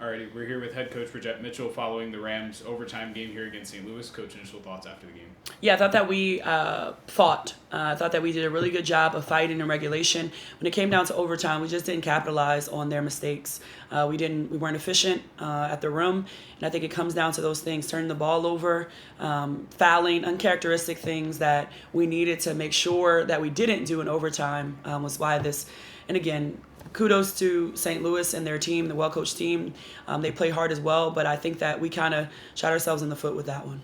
Alrighty, we're here with head coach Bridgette Mitchell following the Rams' overtime game here against St. Louis. Coach, initial thoughts after the game? Yeah, I thought that we fought. I thought that we did a really good job of fighting in regulation. When it came down to overtime, we just didn't capitalize on their mistakes. We weren't efficient at the rim, and I think it comes down to those things: turning the ball over, fouling, uncharacteristic things that we needed to make sure that we didn't do in overtime. Was why this, and again, kudos to St. Louis and their team, the well-coached team. They play hard as well, but I think that we kind of shot ourselves in the foot with that one.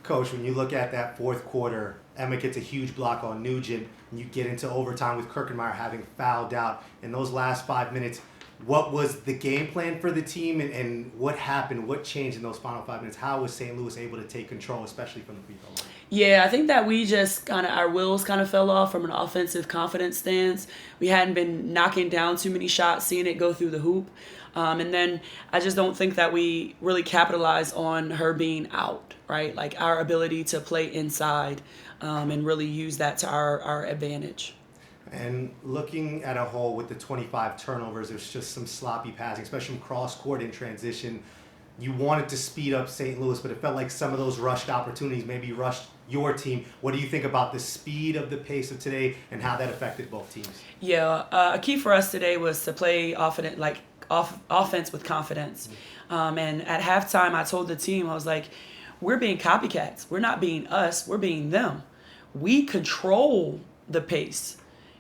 Coach, when you look at that fourth quarter, Emma gets a huge block on Nugent, and you get into overtime with Kirkenmeyer having fouled out. In those last 5 minutes, what was the game plan for the team, and what happened? What changed in those final 5 minutes? How was St. Louis able to take control, especially from the free throw line? Yeah, I think that we just our wheels kind of fell off from an offensive confidence stance. We hadn't been knocking down too many shots, seeing it go through the hoop. And then I just don't think that we really capitalized on her being out, right? Like our ability to play inside and really use that to our advantage. And looking at a whole with the 25 turnovers, there's just some sloppy passing, especially from cross-court in transition. You wanted to speed up St. Louis, but it felt like some of those rushed opportunities maybe rushed your team. What do you think about the speed of the pace of today and how that affected both teams? Yeah, a key for us today was to play offense with confidence. And at halftime, I told the team, I was like, we're being copycats. We're not being us. We're being them. We control the pace.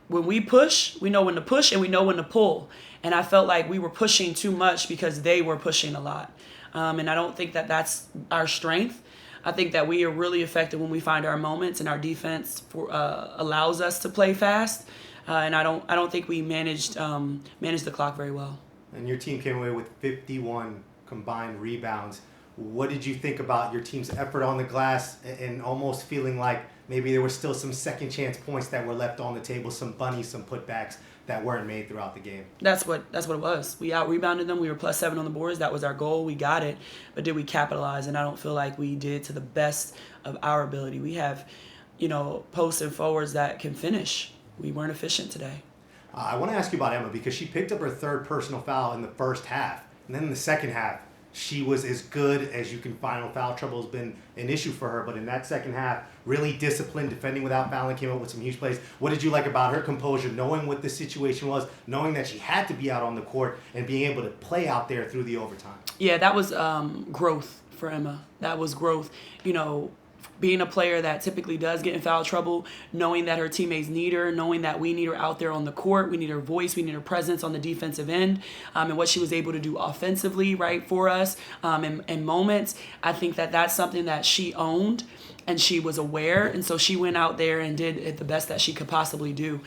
When we push, we know when to push and we know when to pull. And I felt like we were pushing too much because they were pushing a lot. And I don't think that that's our strength. I think that we are really effective when we find our moments, and our defense allows us to play fast. And I don't think we managed the clock very well. And your team came away with 51 combined rebounds. What did you think about your team's effort on the glass, and almost feeling like maybe there were still some second chance points that were left on the table, some bunnies, some putbacks that weren't made throughout the game? That's what it was. We out-rebounded them. We were +7 on the boards. That was our goal. We got it. But did we capitalize? And I don't feel like we did to the best of our ability. We have, posts and forwards that can finish. We weren't efficient today. I want to ask you about Emma, because she picked up her third personal foul in the first half. And then in the second half, she was as good as you can find. Foul trouble has been an issue for her, but in that second half, really disciplined, defending without fouling, came up with some huge plays. What did you like about her composure, knowing what the situation was, knowing that she had to be out on the court, and being able to play out there through the overtime? Yeah, that was growth for Emma. That was growth. Being a player that typically does get in foul trouble, knowing that her teammates need her, knowing that we need her out there on the court, we need her voice, we need her presence on the defensive end, and what she was able to do offensively, right, for us in moments. I think that that's something that she owned, and she was aware, and so she went out there and did it the best that she could possibly do.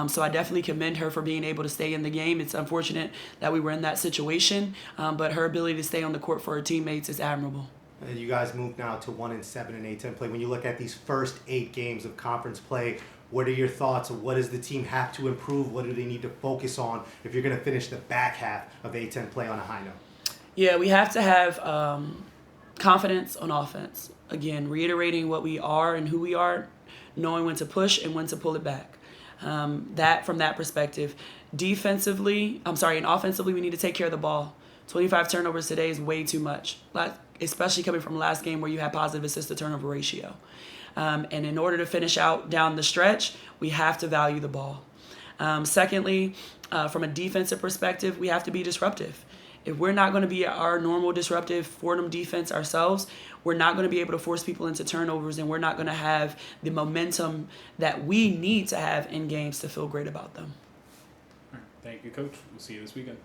So I definitely commend her for being able to stay in the game. It's unfortunate that we were in that situation, but her ability to stay on the court for her teammates is admirable. You guys moved now to 1-7 in A10 play. When you look at these first 8 games of conference play, what are your thoughts? What does the team have to improve? What do they need to focus on if you're going to finish the back half of A10 play on a high note? Yeah, we have to have confidence on offense. Again, reiterating what we are and who we are, knowing when to push and when to pull it back. That from that perspective. And offensively, we need to take care of the ball. 25 turnovers today is way too much, especially coming from last game where you had positive assist to turnover ratio. And in order to finish out down the stretch, we have to value the ball. Secondly, from a defensive perspective, we have to be disruptive. If we're not going to be our normal disruptive Fordham defense ourselves, we're not going to be able to force people into turnovers, and we're not going to have the momentum that we need to have in games to feel great about them. All right. Thank you, Coach. We'll see you this weekend.